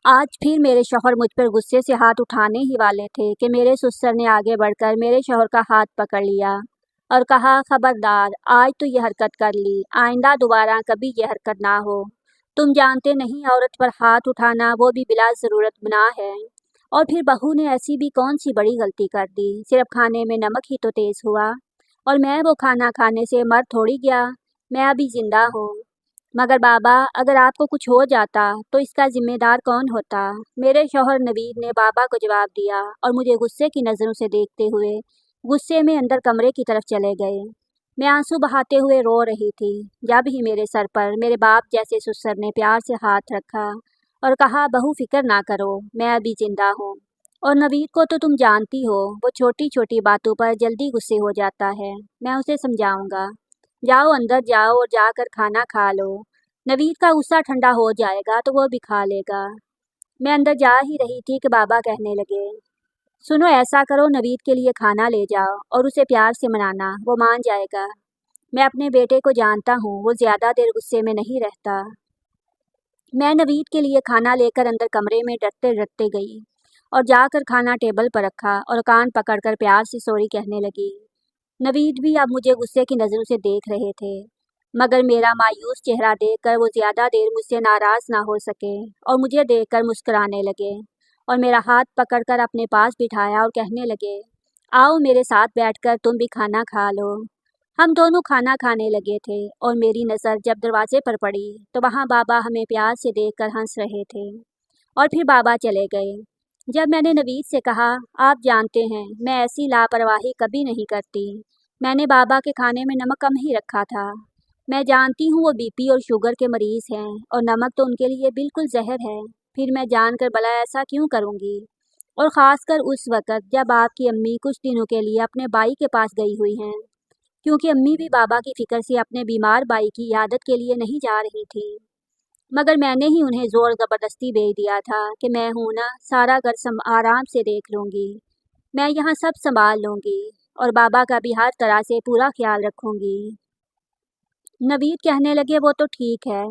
आज फिर मेरे शौहर मुझ पर गुस्से से हाथ उठाने ही वाले थे कि मेरे ससुर ने आगे बढ़कर मेरे शौहर का हाथ पकड़ लिया और कहा, खबरदार, आज तो ये हरकत कर ली, आइंदा दोबारा कभी ये हरकत ना हो। तुम जानते नहीं औरत पर हाथ उठाना वो भी बिला ज़रूरत गुनाह है। और फिर बहू ने ऐसी भी कौन सी बड़ी गलती कर दी, सिर्फ खाने में नमक ही तो तेज़ हुआ और मैं वो खाना खाने से मर थोड़ी गया, मैं अभी जिंदा हूँ। मगर बाबा, अगर आपको कुछ हो जाता तो इसका जिम्मेदार कौन होता? मेरे शौहर नवीद ने बाबा को जवाब दिया और मुझे गुस्से की नज़रों से देखते हुए गुस्से में अंदर कमरे की तरफ चले गए। मैं आंसू बहाते हुए रो रही थी जब ही मेरे सर पर मेरे बाप जैसे ससुर ने प्यार से हाथ रखा और कहा, बहू फिक्र ना करो, मैं अभी जिंदा हूँ। और नवीद को तो तुम जानती हो, वो छोटी छोटी बातों पर जल्दी गुस्से हो जाता है। मैं उसे समझाऊंगा। जाओ अंदर जाओ और जाकर खाना खा लो। नवीद का गुस्सा ठंडा हो जाएगा तो वो भी खा लेगा। मैं अंदर जा ही रही थी कि बाबा कहने लगे, सुनो, ऐसा करो, नवीद के लिए खाना ले जाओ और उसे प्यार से मनाना, वो मान जाएगा। मैं अपने बेटे को जानता हूँ, वो ज़्यादा देर गुस्से में नहीं रहता। मैं नवीद के लिए खाना लेकर अंदर कमरे में डरते डरते गई और जाकर खाना टेबल पर रखा और कान पकड़कर प्यार से सॉरी कहने लगी। नवीद भी अब मुझे गुस्से की नज़रों से देख रहे थे, मगर मेरा मायूस चेहरा देखकर वो ज़्यादा देर मुझसे नाराज़ ना हो सके और मुझे देखकर मुस्कुराने लगे और मेरा हाथ पकड़कर अपने पास बिठाया और कहने लगे, आओ मेरे साथ बैठकर तुम भी खाना खा लो। हम दोनों खाना खाने लगे थे और मेरी नज़र जब दरवाजे पर पड़ी तो वहाँ बाबा हमें प्यार से देखकर हंस रहे थे और फिर बाबा चले गए। जब मैंने नवीद से कहा, आप जानते हैं मैं ऐसी लापरवाही कभी नहीं करती, मैंने बाबा के खाने में नमक कम ही रखा था। मैं जानती हूँ वो बीपी और शुगर के मरीज़ हैं और नमक तो उनके लिए बिल्कुल जहर है, फिर मैं जानकर भला ऐसा क्यों करूँगी? और ख़ासकर उस वक़्त जब आपकी अम्मी कुछ दिनों के लिए अपने भाई के पास गई हुई हैं, क्योंकि अम्मी भी बाबा की फ़िक्र से अपने बीमार भाई की इयादत के लिए नहीं जा रही थी। मगर मैंने ही उन्हें ज़ोर ज़बरदस्ती भेज दिया था कि मैं हूँ ना, सारा घर आराम से देख लूँगी, मैं यहाँ सब संभाल लूँगी और बाबा का भी हर तरह से पूरा ख्याल रखूँगी। नवीद कहने लगे, वो तो ठीक है,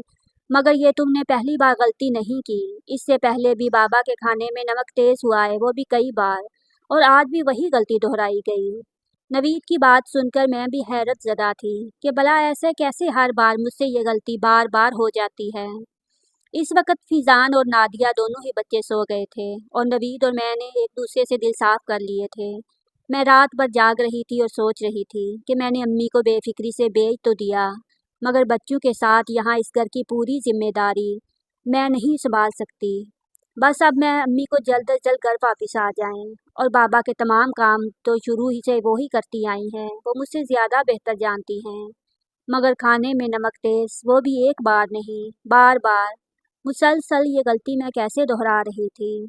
मगर ये तुमने पहली बार गलती नहीं की, इससे पहले भी बाबा के खाने में नमक तेज़ हुआ है, वो भी कई बार, और आज भी वही गलती दोहराई गई। नवीद की बात सुनकर मैं भी हैरत ज़दा थी कि भला ऐसे कैसे हर बार मुझसे ये गलती बार बार हो जाती है। इस वक्त फिजान और नादिया दोनों ही बच्चे सो गए थे और नवीद और मैंने एक दूसरे से दिल साफ कर लिए थे। मैं रात भर जाग रही थी और सोच रही थी कि मैंने अम्मी को बेफिक्री से भेज तो दिया, मगर बच्चों के साथ यहाँ इस घर की पूरी जिम्मेदारी मैं नहीं संभाल सकती। बस अब मैं अम्मी को जल्द अज जल्द घर वापस आ जाएं और बाबा के तमाम काम तो शुरू ही से वो ही करती आई हैं, वो मुझसे ज़्यादा बेहतर जानती हैं। मगर खाने में नमक तेज़, वो भी एक बार नहीं, बार बार, मुसलसल ये गलती मैं कैसे दोहरा रही थी,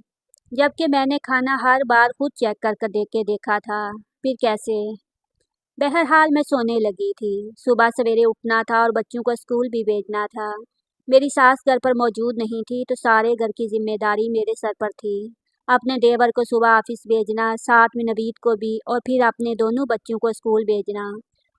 जबकि मैंने खाना हर बार खुद चेक कर कर देख के देखा था। फिर कैसे? बहरहाल मैं सोने लगी थी। सुबह सवेरे उठना था और बच्चों को स्कूल भी भेजना था। मेरी सास घर पर मौजूद नहीं थी तो सारे घर की जिम्मेदारी मेरे सर पर थी। अपने देवर को सुबह ऑफिस भेजना, साथ में नवीद को भी, और फिर अपने दोनों बच्चों को स्कूल भेजना,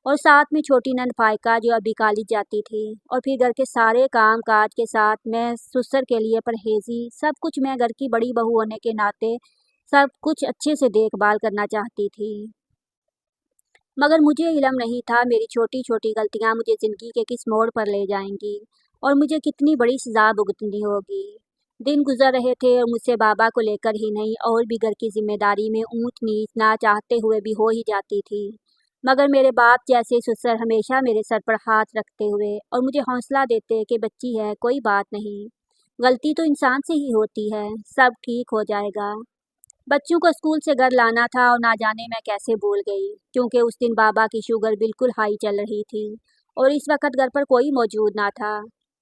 और साथ में छोटी नंद फायका जो अभी कॉलेज जाती थी, और फिर घर के सारे काम काज के साथ मैं ससुर के लिए परहेजी, सब कुछ मैं घर की बड़ी बहू होने के नाते सब कुछ अच्छे से देखभाल करना चाहती थी। मगर मुझे इल्म नहीं था मेरी छोटी छोटी गलतियां मुझे ज़िंदगी के किस मोड़ पर ले जाएंगी और मुझे कितनी बड़ी सज़ा भुगतनी होगी। दिन गुजर रहे थे और मुझसे बाबा को लेकर ही नहीं और भी घर की जिम्मेदारी में ऊंच नीच ना चाहते हुए भी हो ही जाती थी। मगर मेरे बाप जैसे ससुर हमेशा मेरे सर पर हाथ रखते हुए और मुझे हौसला देते कि बच्ची है, कोई बात नहीं, गलती तो इंसान से ही होती है, सब ठीक हो जाएगा। बच्चों को स्कूल से घर लाना था और ना जाने मैं कैसे भूल गई, क्योंकि उस दिन बाबा की शुगर बिल्कुल हाई चल रही थी और इस वक्त घर पर कोई मौजूद ना था।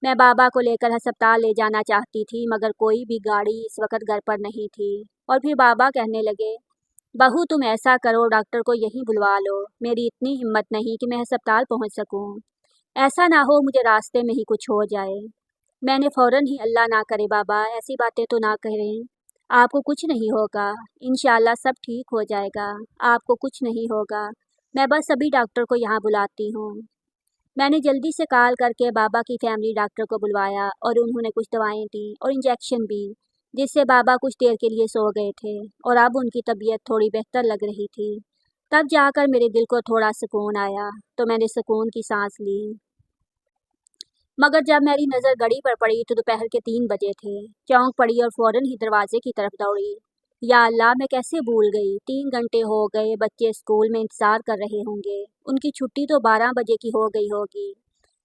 मैं बाबा को लेकर अस्पताल ले जाना चाहती थी मगर कोई भी गाड़ी इस वक्त घर पर नहीं थी। और फिर बाबा कहने लगे, बहू तुम ऐसा करो, डॉक्टर को यहीं बुलवा लो, मेरी इतनी हिम्मत नहीं कि मैं अस्पताल पहुंच सकूं। ऐसा ना हो मुझे रास्ते में ही कुछ हो जाए। मैंने फ़ौरन ही, अल्लाह ना करे बाबा, ऐसी बातें तो ना करें, आपको कुछ नहीं होगा, इंशाल्लाह सब ठीक हो जाएगा, आपको कुछ नहीं होगा, मैं बस अभी डॉक्टर को यहाँ बुलाती हूँ। मैंने जल्दी से कॉल करके बाबा की फैमिली डॉक्टर को बुलवाया और उन्होंने कुछ दवाएं दी और इंजेक्शन भी। जिससे बाबा कुछ देर के लिए सो गए थे और अब उनकी तबीयत थोड़ी बेहतर लग रही थी। तब जाकर मेरे दिल को थोड़ा सुकून आया तो मैंने सुकून की सांस ली। मगर जब मेरी नज़र घड़ी पर पड़ी तो दोपहर के 3 बजे थे। चौंक पड़ी और फौरन ही दरवाजे की तरफ दौड़ी। या अल्लाह, मैं कैसे भूल गई। 3 घंटे हो गए, बच्चे स्कूल में इंतज़ार कर रहे होंगे। उनकी छुट्टी तो 12 बजे की हो गई होगी।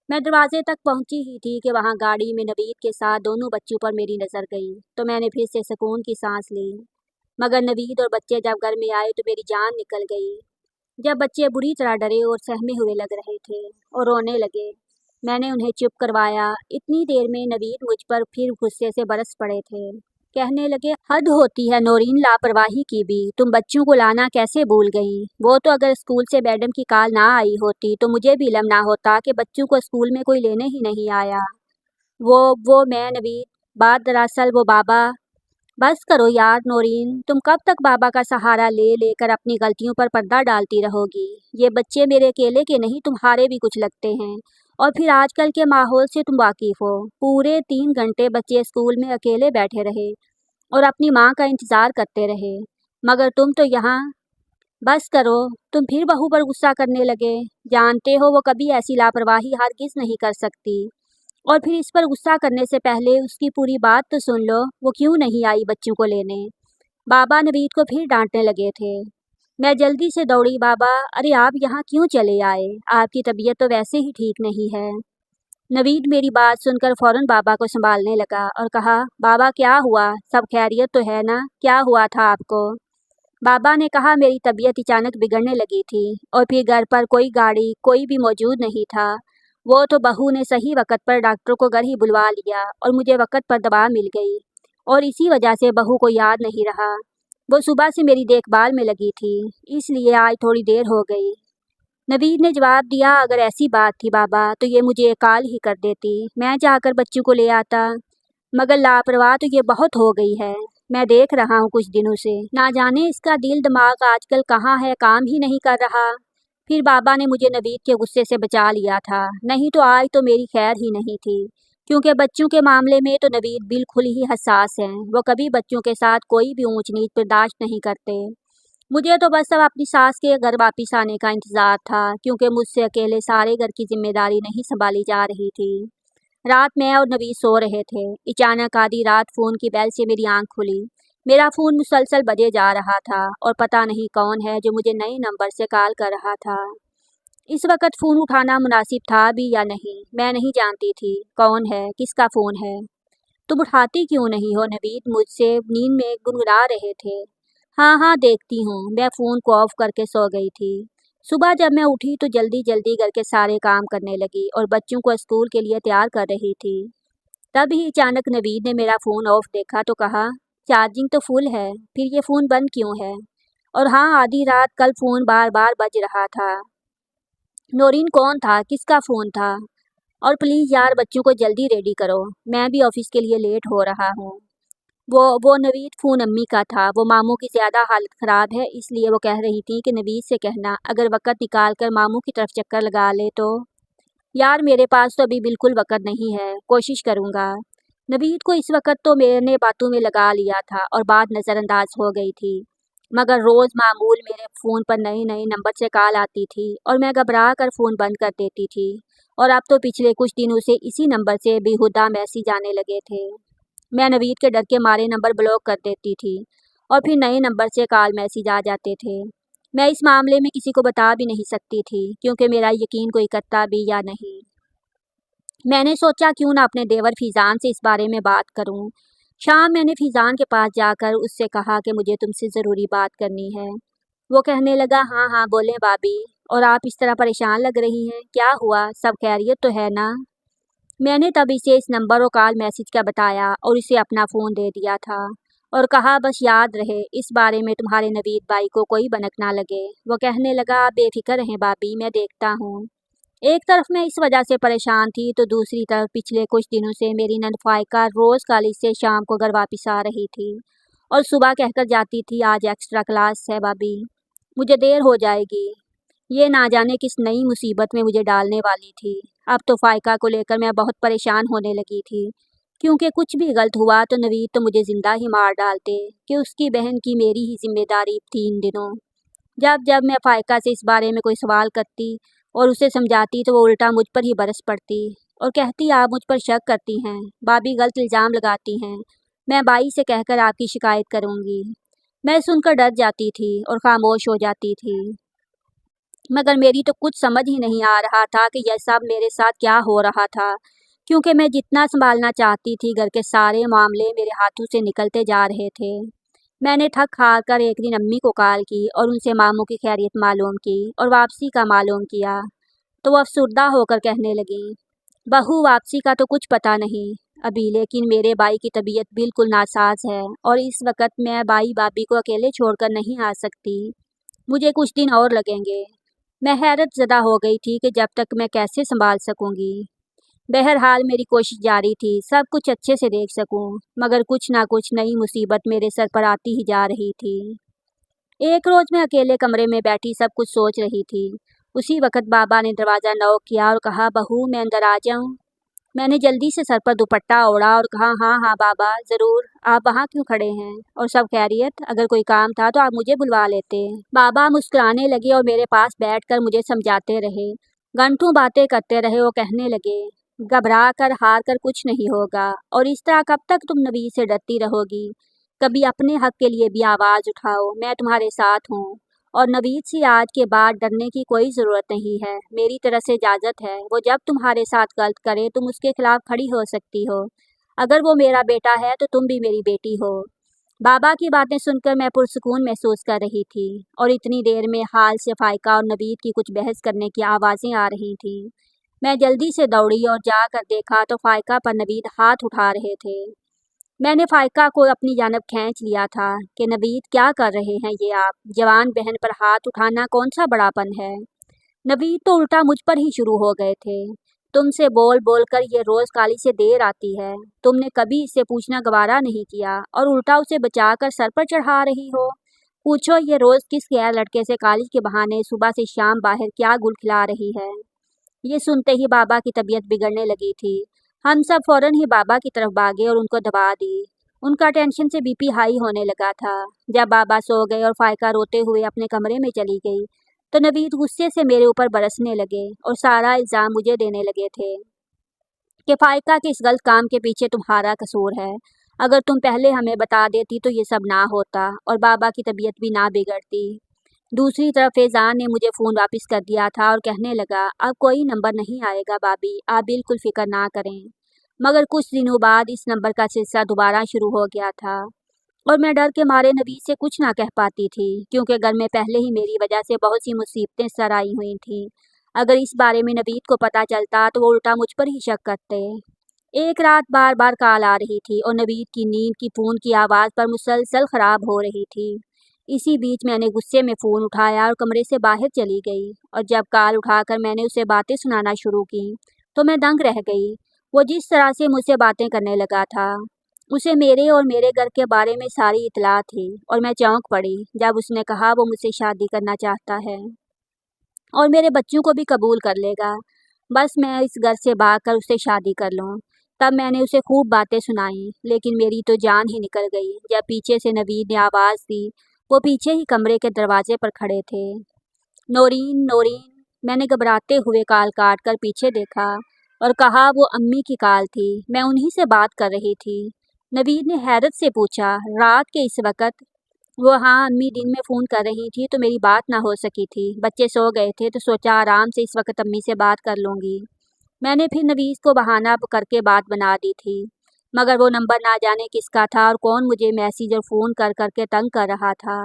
मैं दरवाजे तक पहुंची ही थी कि वहां गाड़ी में नवीद के साथ दोनों बच्चों पर मेरी नज़र गई तो मैंने फिर से सुकून की सांस ली। मगर नवीद और बच्चे जब घर में आए तो मेरी जान निकल गई। जब बच्चे बुरी तरह डरे और सहमे हुए लग रहे थे और रोने लगे, मैंने उन्हें चुप करवाया। इतनी देर में नवीद मुझ पर फिर गुस्से से बरस पड़े थे। कहने लगे, हद होती है नौरीन, लापरवाही की भी। तुम बच्चों को लाना कैसे भूल गई। वो तो अगर स्कूल से मैडम की कॉल ना आई होती तो मुझे भी इल्म ना होता कि बच्चों को स्कूल में कोई लेने ही नहीं आया। वो मैं नवीद, बात दरअसल वो बाबा। बस करो यार नौरीन, तुम कब तक बाबा का सहारा ले लेकर अपनी गलतियों पर पर्दा डालती रहोगी। ये बच्चे मेरे अकेले के नहीं, तुम्हारे भी कुछ लगते हैं। और फिर आजकल के माहौल से तुम वाकिफ हो। पूरे 3 घंटे बच्चे स्कूल में अकेले बैठे रहे और अपनी माँ का इंतज़ार करते रहे, मगर तुम तो यहाँ। बस करो, तुम फिर बहू पर गुस्सा करने लगे। जानते हो वो कभी ऐसी लापरवाही हरगिज़ नहीं कर सकती। और फिर इस पर गुस्सा करने से पहले उसकी पूरी बात तो सुन लो, वो क्यों नहीं आई बच्चों को लेने। बाबा नवीद को फिर डांटने लगे थे। मैं जल्दी से दौड़ी। बाबा, अरे आप यहाँ क्यों चले आए। आपकी तबीयत तो वैसे ही ठीक नहीं है। नवीद मेरी बात सुनकर फौरन बाबा को संभालने लगा और कहा, बाबा क्या हुआ, सब खैरियत तो है ना, क्या हुआ था आपको। बाबा ने कहा, मेरी तबीयत अचानक बिगड़ने लगी थी और फिर घर पर कोई गाड़ी कोई भी मौजूद नहीं था। वो तो बहू ने सही वक्त पर डॉक्टर को घर ही बुलवा लिया और मुझे वक्त पर दवा मिल गई और इसी वजह से बहू को याद नहीं रहा। वो सुबह से मेरी देखभाल में लगी थी, इसलिए आज थोड़ी देर हो गई। नवीद ने जवाब दिया, अगर ऐसी बात थी बाबा तो ये मुझे कॉल ही कर देती, मैं जाकर बच्चों को ले आता। मगर लापरवाह तो ये बहुत हो गई है। मैं देख रहा हूँ कुछ दिनों से, ना जाने इसका दिल दिमाग आजकल कहाँ है, काम ही नहीं कर रहा। फिर बाबा ने मुझे नवीद के गुस्से से बचा लिया था, नहीं तो आज तो मेरी खैर ही नहीं थी। क्योंकि बच्चों के मामले में तो नवीद बिल्कुल ही हसास हैं। वो कभी बच्चों के साथ कोई भी ऊंच नीच बर्दाश्त नहीं करते। मुझे तो बस अब अपनी सास के घर वापिस आने का इंतज़ार था, क्योंकि मुझसे अकेले सारे घर की जिम्मेदारी नहीं संभाली जा रही थी। रात मैं और नवीद सो रहे थे। अचानक आधी रात फ़ोन की बेल से मेरी आंख खुली। मेरा फ़ोन मुसलसल बजे जा रहा था और पता नहीं कौन है जो मुझे नए नंबर से कॉल कर रहा था। इस वक्त फ़ोन उठाना मुनासिब था भी या नहीं, मैं नहीं जानती थी। कौन है, किसका फ़ोन है। तुम उठाती क्यों नहीं हो नवीद, मुझसे नींद में गुनगुना रहे थे। हाँ हाँ, देखती हूँ। मैं फ़ोन को ऑफ करके सो गई थी। सुबह जब मैं उठी तो जल्दी जल्दी घर के सारे काम करने लगी और बच्चों को स्कूल के लिए तैयार कर रही थी। तभी अचानक नवीद ने मेरा फ़ोन ऑफ देखा तो कहा, चार्जिंग तो फुल है, फिर ये फ़ोन बंद क्यों है। और हाँ, आधी रात कल फ़ोन बार बार बज रहा था। नौरीन कौन था, किसका फ़ोन था। और प्लीज़ यार बच्चों को जल्दी रेडी करो, मैं भी ऑफिस के लिए लेट हो रहा हूँ। वो नवीद फ़ोन अम्मी का था। वो मामू की ज़्यादा हालत ख़राब है, इसलिए वो कह रही थी कि नवीद से कहना अगर वक़्त निकाल कर मामू की तरफ चक्कर लगा ले तो। यार मेरे पास तो अभी बिल्कुल वक़्त नहीं है, कोशिश करूँगा। नवीद को इस वक़्त तो मैंने बातों में लगा लिया था और बात नज़रअंदाज हो गई थी। मगर रोज़ मामूल मेरे फ़ोन पर नए नए नंबर से कॉल आती थी और मैं घबरा कर फ़ोन बंद कर देती थी। और अब तो पिछले कुछ दिनों से इसी नंबर से बेहुदा मैसेज आने लगे थे। मैं नवीद के डर के मारे नंबर ब्लॉक कर देती थी और फिर नए नंबर से कॉल मैसेज आ जाते थे। मैं इस मामले में किसी को बता भी नहीं सकती थी, क्योंकि मेरा यकीन कोई करता भी या नहीं। मैंने सोचा क्यों ना अपने देवर फीज़ान से इस बारे में बात करूं। शाम मैंने फीज़ान के पास जाकर उससे कहा कि मुझे तुमसे ज़रूरी बात करनी है। वो कहने लगा, हाँ हाँ बोलें भाभी। और आप इस तरह परेशान लग रही हैं, क्या हुआ, सब खैरियत तो है ना। मैंने तब इसे इस नंबर और कॉल मैसेज का बताया और इसे अपना फ़ोन दे दिया था और कहा, बस याद रहे इस बारे में तुम्हारे नवीद भाई को कोई भनक ना लगे। वो कहने लगा, आप बेफिक्र रहें भाभी, मैं देखता हूँ। एक तरफ मैं इस वजह से परेशान थी तो दूसरी तरफ पिछले कुछ दिनों से मेरी नंद फाइका रोज़ कॉलेज से शाम को घर वापस आ रही थी और सुबह कहकर जाती थी, आज एक्स्ट्रा क्लास है भाभी, मुझे देर हो जाएगी। ये ना जाने किस नई मुसीबत में मुझे डालने वाली थी। अब तो फाइका को लेकर मैं बहुत परेशान होने लगी थी। क्योंकि कुछ भी गलत हुआ तो नवीद तो मुझे जिंदा ही मार डालते कि उसकी बहन की मेरी ही जिम्मेदारी थी इन दिनों। जब जब मैं फाइका से इस बारे में कोई सवाल करती और उसे समझाती तो वो उल्टा मुझ पर ही बरस पड़ती और कहती आप मुझ पर शक करती हैं, भाभी गलत इल्ज़ाम लगाती हैं, मैं बाई से कहकर आपकी शिकायत करूँगी। मैं सुनकर डर जाती थी और खामोश हो जाती थी, मगर मेरी तो कुछ समझ ही नहीं आ रहा था कि यह सब मेरे साथ क्या हो रहा था, क्योंकि मैं जितना संभालना चाहती थी घर के सारे मामले मेरे हाथों से निकलते जा रहे थे। मैंने थक हार कर एक दिन अम्मी को कॉल की और उनसे मामू की खैरियत मालूम की और वापसी का मालूम किया, तो वो अफसुर्दा होकर कहने लगी, बहू वापसी का तो कुछ पता नहीं अभी, लेकिन मेरे भाई की तबीयत बिल्कुल नासाज है और इस वक्त मैं भाई भाभी को अकेले छोड़कर नहीं आ सकती, मुझे कुछ दिन और लगेंगे। मैं हैरत ज़दा हो गई थी कि जब तक मैं कैसे संभाल सकूंगी। बहरहाल मेरी कोशिश जारी थी सब कुछ अच्छे से देख सकूं, मगर कुछ ना कुछ नई मुसीबत मेरे सर पर आती ही जा रही थी। एक रोज़ मैं अकेले कमरे में बैठी सब कुछ सोच रही थी। उसी वक्त बाबा ने दरवाज़ा नॉक किया और कहा, बहू मैं अंदर आ जाऊं? मैंने जल्दी से सर पर दुपट्टा ओढ़ा और कहा, हाँ हाँ बाबा ज़रूर, आप वहाँ क्यों खड़े हैं? और सब खैरियत? अगर कोई काम था तो आप मुझे बुलवा लेते। बाबा मुस्कुराने लगे और मेरे पास बैठकर मुझे समझाते रहे, घंटों बातें करते रहे। वो कहने लगे, घबरा कर हार कर कुछ नहीं होगा और इस तरह कब तक तुम नबी से डरती रहोगी? कभी अपने हक के लिए भी आवाज़ उठाओ, मैं तुम्हारे साथ हूँ। और नवीद से आज के बाद डरने की कोई ज़रूरत नहीं है, मेरी तरफ से इजाज़त है। वो जब तुम्हारे साथ गलत करे तुम उसके खिलाफ खड़ी हो सकती हो। अगर वो मेरा बेटा है तो तुम भी मेरी बेटी हो। बाबा की बातें सुनकर मैं पुरसुकून महसूस कर रही थी और इतनी देर में हाल से फाइका और नवीद की कुछ बहस करने की आवाज़ें आ रही थीं। मैं जल्दी से दौड़ी और जाकर देखा तो फाइका पर नवीद हाथ उठा रहे थे। मैंने फाइका को अपनी जानब खींच लिया था कि नवीद क्या कर रहे हैं ये आप? जवान बहन पर हाथ उठाना कौन सा बड़ापन है? नवीद तो उल्टा मुझ पर ही शुरू हो गए थे। तुमसे बोल बोल कर ये रोज़ काली से देर आती है, तुमने कभी इसे पूछना गवारा नहीं किया और उल्टा उसे बचाकर सर पर चढ़ा रही हो। पूछो ये रोज़ किस गैर लड़के से काली के बहाने सुबह से शाम बाहर क्या गुल खिला रही है। ये सुनते ही बाबा की तबीयत बिगड़ने लगी थी। हम सब फौरन ही बाबा की तरफ भागे और उनको दबा दी। उनका टेंशन से बीपी हाई होने लगा था। जब बाबा सो गए और फाइका रोते हुए अपने कमरे में चली गई तो नवीद गुस्से से मेरे ऊपर बरसने लगे और सारा इल्ज़ाम मुझे देने लगे थे कि फाइका के इस गलत काम के पीछे तुम्हारा कसूर है। अगर तुम पहले हमें बता देती तो ये सब ना होता और बाबा की तबीयत भी ना बिगड़ती। दूसरी तरफ फैज़ान ने मुझे फ़ोन वापस कर दिया था और कहने लगा, अब कोई नंबर नहीं आएगा भाभी, आप बिल्कुल फ़िक्र ना करें। मगर कुछ दिनों बाद इस नंबर का सिलसिला दोबारा शुरू हो गया था और मैं डर के मारे नबी से कुछ ना कह पाती थी, क्योंकि घर में पहले ही मेरी वजह से बहुत सी मुसीबतें सर आई हुई थीं। अगर इस बारे में नवीद को पता चलता तो वो उल्टा मुझ पर ही शक करते। एक रात बार बार कॉल आ रही थी और नवीद की नींद की फ़ोन की आवाज़ पर मुसलसल ख़राब हो रही थी। इसी बीच मैंने गुस्से में फ़ोन उठाया और कमरे से बाहर चली गई और जब कॉल उठाकर मैंने उसे बातें सुनाना शुरू की तो मैं दंग रह गई। वो जिस तरह से मुझसे बातें करने लगा था, उसे मेरे और मेरे घर के बारे में सारी इत्तला थी और मैं चौंक पड़ी जब उसने कहा वो मुझसे शादी करना चाहता है और मेरे बच्चों को भी कबूल कर लेगा, बस मैं इस घर से भागकर उससे शादी कर लूँ। तब मैंने उसे खूब बातें सुनाई, लेकिन मेरी तो जान ही निकल गई जब पीछे से नवीद ने आवाज़ दी। वो पीछे ही कमरे के दरवाजे पर खड़े थे। नौरीन नौरीन, मैंने घबराते हुए कॉल काट कर पीछे देखा और कहा वो अम्मी की कॉल थी, मैं उन्हीं से बात कर रही थी। नवीद ने हैरत से पूछा, रात के इस वक्त? वो हाँ, अम्मी दिन में फ़ोन कर रही थी तो मेरी बात ना हो सकी थी, बच्चे सो गए थे तो सोचा आराम से इस वक्त अम्मी से बात कर लूँगी। मैंने फिर नवीद को बहाना करके बात बना दी थी, मगर वो नंबर ना जाने किसका था और कौन मुझे मैसेज और फ़ोन कर करके तंग कर रहा था,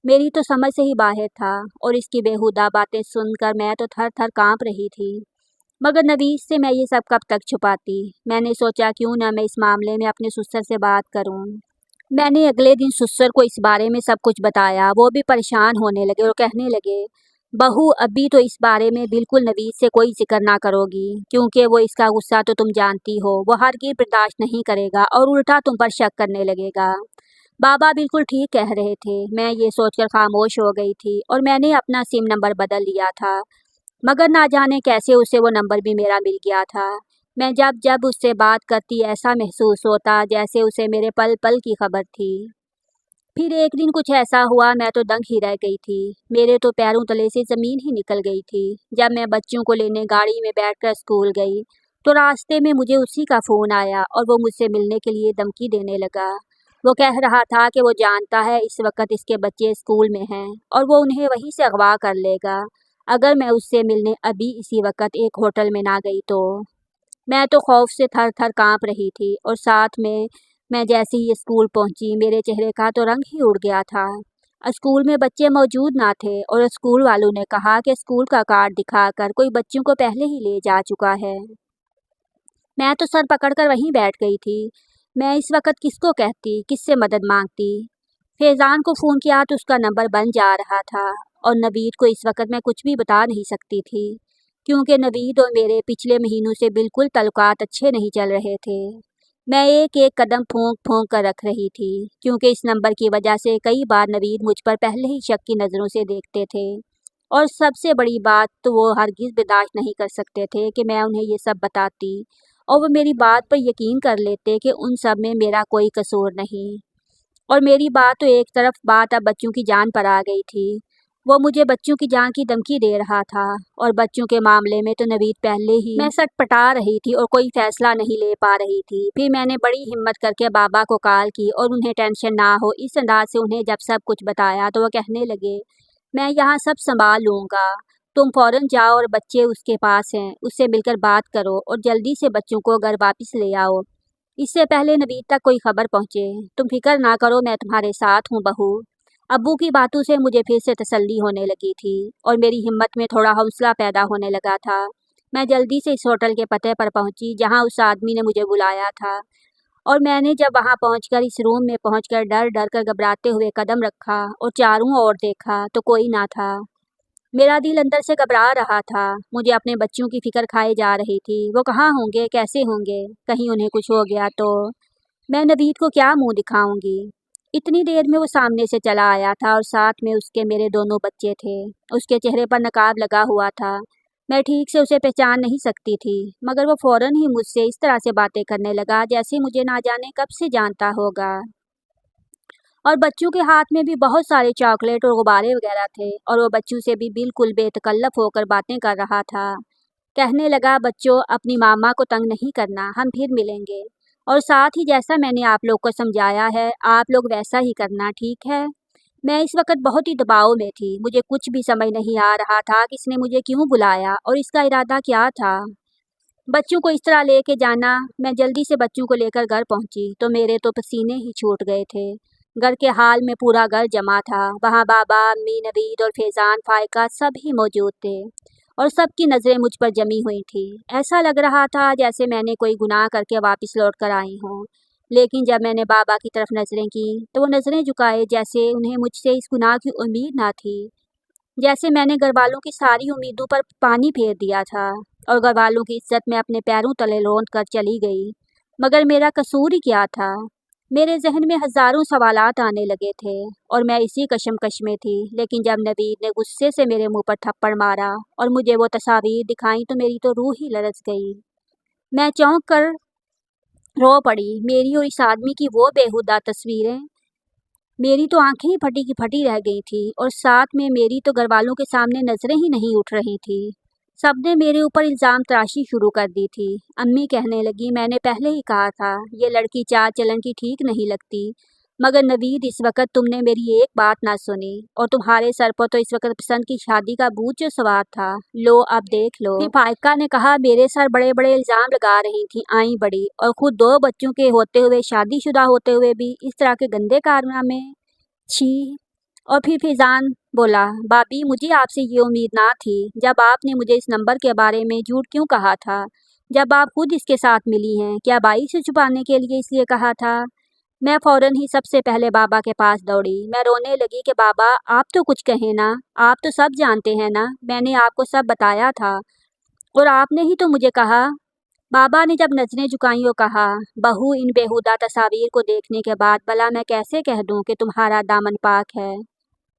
मेरी तो समझ से ही बाहर था। और इसकी बेहुदा बातें सुनकर मैं तो थर थर काँप रही थी, मगर नवीद से मैं ये सब कब तक छुपाती। मैंने सोचा क्यों ना मैं इस मामले में अपने ससुर से बात करूं। मैंने अगले दिन ससुर को इस बारे में सब कुछ बताया। वो भी परेशान होने लगे और कहने लगे, बहू अभी तो इस बारे में बिल्कुल नवीद से कोई जिक्र ना करोगी, क्योंकि वो इसका गुस्सा तो तुम जानती हो, वो हरगिज़ बर्दाश्त नहीं करेगा और उल्टा तुम पर शक करने लगेगा। बाबा बिल्कुल ठीक कह रहे थे। मैं ये सोचकर खामोश हो गई थी और मैंने अपना सिम नंबर बदल लिया था, मगर ना जाने कैसे उसे वो नंबर भी मेरा मिल गया था। میں جب جب اس سے بات کرتی ایسا محسوس ہوتا جیسے اسے میرے پل پل کی خبر تھی۔ پھر ایک دن کچھ ایسا ہوا میں تو دنگ ہی رہ گئی تھی، میرے تو پیروں تلے سے زمین ہی نکل گئی تھی۔ جب میں بچوں کو لینے گاڑی میں بیٹھ کر اسکول گئی تو راستے میں مجھے اسی کا فون آیا اور وہ مجھ سے ملنے کے لیے دھمکی دینے لگا۔ وہ کہہ رہا تھا کہ وہ جانتا ہے اس وقت اس کے بچے اسکول میں ہیں اور وہ انہیں وہیں سے اغوا کر لے گا اگر میں اس سے ملنے ابھی اسی وقت ایک ہوٹل میں نہ گئی تو۔ میں تو خوف سے تھر تھر کانپ رہی تھی اور ساتھ میں جیسے ہی اسکول پہنچی میرے چہرے کا تو رنگ ہی اڑ گیا تھا۔ اسکول میں بچے موجود نہ تھے اور اسکول والوں نے کہا کہ اسکول کا کارڈ دکھا کر کوئی بچوں کو پہلے ہی لے جا چکا ہے۔ میں تو سر پکڑ کر وہیں بیٹھ گئی تھی۔ میں اس وقت کس کو کہتی، کس سے مدد مانگتی؟ فیضان کو فون کیا تو اس کا نمبر بند جا رہا تھا اور نوید کو اس وقت میں کچھ بھی بتا نہیں سکتی تھی کیونکہ نوید اور میرے پچھلے مہینوں سے بالکل تعلقات اچھے نہیں چل رہے تھے۔ میں ایک ایک قدم پھونک پھونک کر رکھ رہی تھی کیونکہ اس نمبر کی وجہ سے کئی بار نوید مجھ پر پہلے ہی شک کی نظروں سے دیکھتے تھے اور سب سے بڑی بات تو وہ ہرگز برداشت نہیں کر سکتے تھے کہ میں انہیں یہ سب بتاتی اور وہ میری بات پر یقین کر لیتے کہ ان سب میں میرا کوئی قصور نہیں۔ اور میری بات تو ایک طرف بات اب بچوں کی جان پر آ گئی تھی، وہ مجھے بچوں کی جان کی دھمکی دے رہا تھا اور بچوں کے معاملے میں تو نوید پہلے ہی میں سٹ پٹا رہی تھی اور کوئی فیصلہ نہیں لے پا رہی تھی۔ پھر میں نے بڑی ہمت کر کے بابا کو کال کی اور انہیں ٹینشن نہ ہو اس انداز سے انہیں جب سب کچھ بتایا تو وہ کہنے لگے میں یہاں سب سنبھال لوں گا، تم فوراً جاؤ اور بچے اس کے پاس ہیں اس سے مل کر بات کرو اور جلدی سے بچوں کو گھر واپس لے آؤ اس سے پہلے نوید تک کوئی خبر پہنچے۔ تم فکر نہ کرو، میں تمہارے ساتھ ہوں بہو۔ ابو کی باتوں سے مجھے پھر سے تسلی ہونے لگی تھی اور میری ہمت میں تھوڑا حوصلہ پیدا ہونے لگا تھا۔ میں جلدی سے اس ہوٹل کے پتے پر پہنچی جہاں اس آدمی نے مجھے بلایا تھا اور میں نے جب وہاں پہنچ کر اس روم میں پہنچ کر ڈر ڈر کر گھبراتے ہوئے قدم رکھا اور چاروں اور دیکھا تو کوئی نہ تھا۔ میرا دل اندر سے گھبرا رہا تھا، مجھے اپنے بچوں کی فکر کھائی جا رہی تھی۔ وہ کہاں ہوں گے، کیسے ہوں گے، کہیں انہیں کچھ ہو گیا تو میں نوید کو کیا منہ دکھاؤں گی؟ اتنی دیر میں وہ سامنے سے چلا آیا تھا اور ساتھ میں اس کے میرے دونوں بچے تھے۔ اس کے چہرے پر نقاب لگا ہوا تھا، میں ٹھیک سے اسے پہچان نہیں سکتی تھی مگر وہ فوراً ہی مجھ سے اس طرح سے باتیں کرنے لگا جیسے مجھے نہ جانے کب سے جانتا ہوگا۔ اور بچوں کے ہاتھ میں بھی بہت سارے چاکلیٹ اور غبارے وغیرہ تھے اور وہ بچوں سے بھی بالکل بے تکلف ہو کر باتیں کر رہا تھا۔ کہنے لگا بچوں اپنی ماما کو تنگ نہیں کرنا، ہم پھر ملیں گے اور ساتھ ہی جیسا میں نے آپ لوگ کو سمجھایا ہے آپ لوگ ویسا ہی کرنا، ٹھیک ہے؟ میں اس وقت بہت ہی دباؤ میں تھی، مجھے کچھ بھی سمجھ نہیں آ رہا تھا کہ اس نے مجھے کیوں بلایا اور اس کا ارادہ کیا تھا۔ بچوں کو اس طرح لے کے جانا، میں جلدی سے بچوں کو لے کر گھر پہنچی تو میرے تو پسینے ہی چھوٹ گئے تھے۔ گھر کے حال میں پورا گھر جمع تھا، وہاں بابا، امی، نوید اور فیضان، فائقہ سب ہی موجود تھے اور سب کی نظریں مجھ پر جمی ہوئی تھی۔ ایسا لگ رہا تھا جیسے میں نے کوئی گناہ کر کے واپس لوٹ کر آئی ہوں، لیکن جب میں نے بابا کی طرف نظریں کی تو وہ نظریں جھکائے جیسے انہیں مجھ سے اس گناہ کی امید نہ تھی، جیسے میں نے گھر والوں کی ساری امیدوں پر پانی پھیر دیا تھا اور گھر والوں کی عزت میں اپنے پیروں تلے لوند کر چلی گئی۔ مگر میرا قصور ہی کیا تھا؟ میرے ذہن میں ہزاروں سوالات آنے لگے تھے اور میں اسی کشمکش میں تھی، لیکن جب نوید نے غصے سے میرے منہ پر تھپڑ مارا اور مجھے وہ تصاویر دکھائیں تو میری تو روح ہی لرز گئی۔ میں چونک کر رو پڑی، میری اور اس آدمی کی وہ بےہودہ تصویریں، میری تو آنکھیں ہی پھٹی کی پھٹی رہ گئی تھی اور ساتھ میں میری تو گھر والوں کے سامنے نظریں ہی نہیں اٹھ رہی تھی۔ سب نے میرے اوپر الزام تراشی شروع کر دی تھی۔ امی کہنے لگی میں نے پہلے ہی کہا تھا یہ لڑکی چال چلن کی ٹھیک نہیں لگتی، مگر نوید اس وقت تم نے میری ایک بات نہ سنی اور تمہارے سر پر تو اس وقت پسند کی شادی کا بوجھ جو سوار تھا، لو اب دیکھ لو۔ پھر فائقہ نے کہا میرے سر بڑے بڑے الزام لگا رہی تھی آئیں بڑی، اور خود 2 بچوں کے ہوتے ہوئے، شادی شدہ ہوتے ہوئے بھی اس طرح کے گندے کارنامے، چھی۔ اور پھر فیضان بولا بابی مجھے آپ سے یہ امید نہ تھی، جب آپ نے مجھے اس نمبر کے بارے میں جھوٹ کیوں کہا تھا؟ جب آپ خود اس کے ساتھ ملی ہیں، کیا بائی سے چھپانے کے لیے اس لیے کہا تھا؟ میں فوراً ہی سب سے پہلے بابا کے پاس دوڑی، میں رونے لگی کہ بابا آپ تو کچھ کہیں نا، آپ تو سب جانتے ہیں نا، میں نے آپ کو سب بتایا تھا اور آپ نے ہی تو مجھے کہا۔ بابا نے جب نظریں جھکائیں اور کہا بہو ان بیہودہ تصاویر کو دیکھنے کے بعد بھلا میں کیسے کہہ دوں کہ تمہارا دامن پاک ہے؟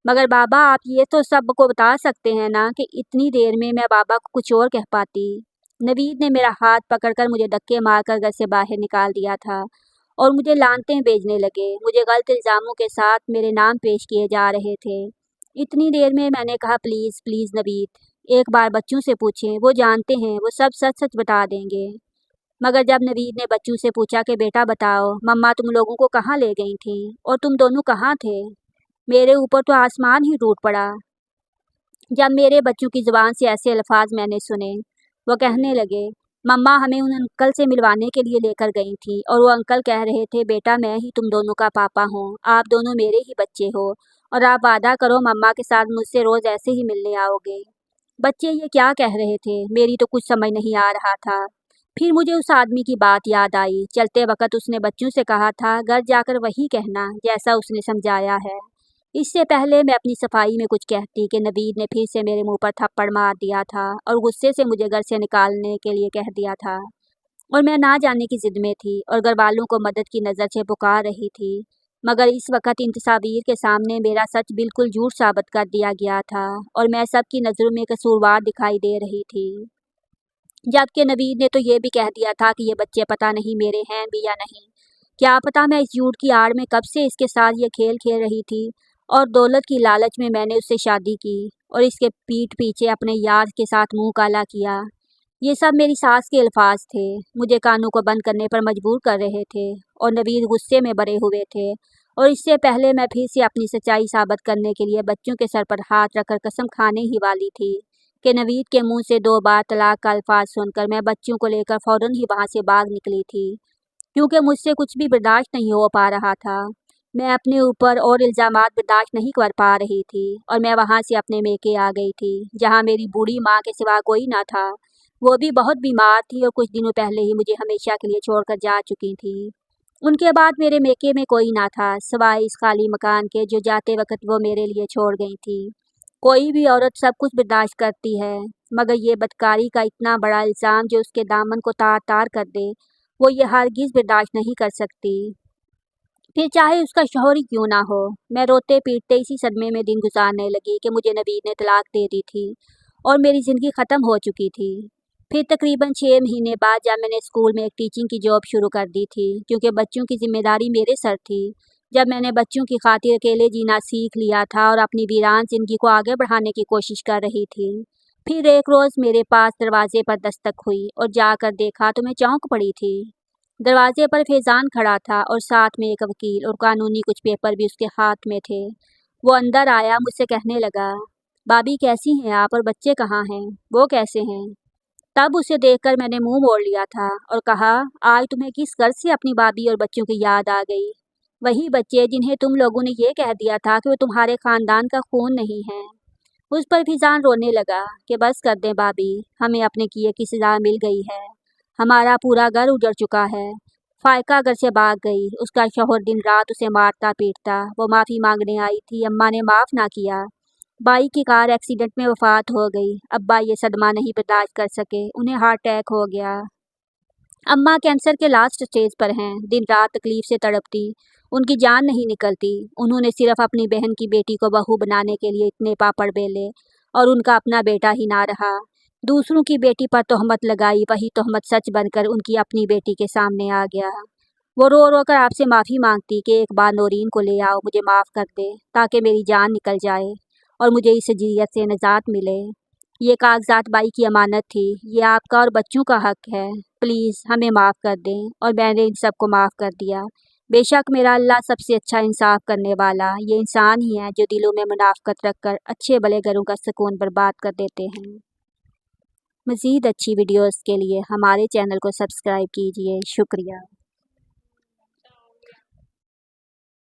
مگر بابا آپ یہ تو سب کو بتا سکتے ہیں نا کہ اتنی دیر میں بابا کو کچھ اور کہہ پاتی۔ नवीद ने मेरा हाथ पकड़कर मुझे धक्के मारकर घर से बाहर निकाल दिया था और मुझे लानतें भेजने लगे। मुझे गलत इल्ज़ामों के साथ मेरे नाम पेश किए जा रहे थे। इतनी देर में मैंने कहा, प्लीज़ प्लीज़ नवीद, एक बार बच्चों से पूछें, वो जानते हैं, वो सब सच सच बता देंगे। मगर जब नवीद ने बच्चों से पूछा कि बेटा बताओ, मम्मा तुम लोगों को कहाँ ले गई थी और तुम दोनों कहाँ थे, मेरे ऊपर तो आसमान ही टूट पड़ा। जब मेरे बच्चों की ज़ुबान से ऐसे अल्फाज मैंने सुने, वो कहने लगे, मम्मा हमें उन अंकल से मिलवाने के लिए लेकर गई थी और वो अंकल कह रहे थे, बेटा मैं ही तुम दोनों का पापा हूँ, आप दोनों मेरे ही बच्चे हो और आप वादा करो मम्मा के साथ मुझसे रोज़ ऐसे ही मिलने आओगे। बच्चे ये क्या कह रहे थे, मेरी तो कुछ समझ नहीं आ रहा था। फिर मुझे उस आदमी की बात याद आई। चलते वक्त उसने बच्चों से कहा था, घर जाकर वही कहना जैसा उसने समझाया है। इससे पहले मैं अपनी सफाई में कुछ कहती कि नवीद ने फिर से मेरे मुंह पर थप्पड़ मार दिया था और गुस्से से मुझे घर से निकालने के लिए कह दिया था और मैं ना जाने की जिद में थी और घर वालों को मदद की नज़र से पुकार रही थी। मगर इस वक्त इन तस्वीर के सामने मेरा सच बिल्कुल झूठ साबित कर दिया गया था और मैं सबकी नज़रों में कसूरवार दिखाई दे रही थी। जबकि नवीद ने तो ये भी कह दिया था कि ये बच्चे पता नहीं मेरे हैं भी या नहीं। क्या पता मैं इस झूठ की आड़ में कब से इसके साथ ये खेल खेल रही थी और दौलत की लालच में मैंने उससे शादी की और इसके पीठ पीछे अपने यार के साथ मुंह काला किया। ये सब मेरी सास के अल्फाज थे, मुझे कानों को बंद करने पर मजबूर कर रहे थे और नवीद गुस्से में भरे हुए थे। और इससे पहले मैं फिर से अपनी सच्चाई साबित करने के लिए बच्चों के सर पर हाथ रखकर कसम खाने ही वाली थी कि नवीद के मुंह से 2 बार तलाक का अल्फाज सुनकर मैं बच्चों को लेकर फ़ौरन ही वहाँ से भाग निकली थी, क्योंकि मुझसे कुछ भी बर्दाश्त नहीं हो पा रहा था। मैं अपने ऊपर और इल्ज़ामात बर्दाश्त नहीं कर पा रही थी और मैं वहाँ से अपने मेके आ गई थी, जहाँ मेरी बूढ़ी माँ के सिवा कोई ना था। वो भी बहुत बीमार थी और कुछ दिनों पहले ही मुझे हमेशा के लिए छोड़कर जा चुकी थी। उनके बाद मेरे मेके में कोई ना था, सिवाय इस खाली मकान के जो जाते वक्त वो मेरे लिए छोड़ गई थी। कोई भी औरत सब कुछ बर्दाश्त करती है, मगर ये बदकारी का इतना बड़ा इल्ज़ाम जो उसके दामन को तार तार कर दे, वो ये हरगिज़ बर्दाश्त नहीं कर सकती, फिर चाहे उसका शौहर ही क्यों ना हो। मैं रोते पीटते इसी सदमे में दिन गुजारने लगी कि मुझे नवीद ने तलाक दे दी थी और मेरी ज़िंदगी ख़त्म हो चुकी थी। फिर तकरीबन 6 महीने बाद जब मैंने स्कूल में एक टीचिंग की जॉब शुरू कर दी थी, क्योंकि बच्चों की जिम्मेदारी मेरे सर थी। जब मैंने बच्चों की खातिर अकेले जीना सीख लिया था और अपनी वीरान ज़िंदगी को आगे बढ़ाने की कोशिश कर रही थी, फिर एक रोज़ मेरे पास दरवाजे पर दस्तक हुई और जाकर देखा तो मैं चौंक पड़ी थी। दरवाजे पर फैज़ान खड़ा था और साथ में एक वकील और कानूनी कुछ पेपर भी उसके हाथ में थे। वो अंदर आया, मुझसे कहने लगा, भाभी कैसी हैं आप और बच्चे कहाँ हैं, वो कैसे हैं? तब उसे देखकर मैंने मुंह मोड़ लिया था और कहा, आज तुम्हें किस गर्ज से अपनी भाभी और बच्चों की याद आ गई? वही बच्चे जिन्हें तुम लोगों ने ये कह दिया था कि वो तुम्हारे खानदान का खून नहीं है। उस पर फिजान रोने लगा कि बस कर दें भाभी, हमें अपने किए की सजा मिल गई है। हमारा पूरा घर उजड़ चुका है। फायका घर से भाग गई, उसका शौहर दिन रात उसे मारता पीटता। वो माफ़ी मांगने आई थी, अम्मा ने माफ़ ना किया। बाई की कार एक्सीडेंट में वफात हो गई। अब्बा ये सदमा नहीं बर्दाश्त कर सके, उन्हें हार्ट अटैक हो गया। अम्मा कैंसर के लास्ट स्टेज पर हैं, दिन रात तकलीफ से तड़पती, उनकी जान नहीं निकलती। उन्होंने सिर्फ अपनी बहन की बेटी को बहू बनाने के लिए इतने पापड़ बेले और उनका अपना बेटा ही ना रहा। दूसरों की बेटी पर तोहमत लगाई, वही तोहमत सच बनकर उनकी अपनी बेटी के सामने आ गया। वो रो रो कर आपसे माफ़ी मांगती कि एक बार नौरीन को ले आओ, मुझे माफ़ कर दे ताकि मेरी जान निकल जाए और मुझे इस जियत से निजात मिले। ये कागजात बाई की अमानत थी, ये आपका और बच्चों का हक है। प्लीज़ हमें माफ़ कर दें। और मैंने इन सबको माफ़ कर दिया। बेशक मेरा अल्लाह सबसे अच्छा इंसाफ करने वाला ये इंसान ही है जो दिलों में मुनाफकत रखकर अच्छे भले घरों का सुकून बर्बाद कर देते हैं। मज़ीद अच्छी वीडियोस के लिए हमारे चैनल को सब्सक्राइब कीजिए। शुक्रिया।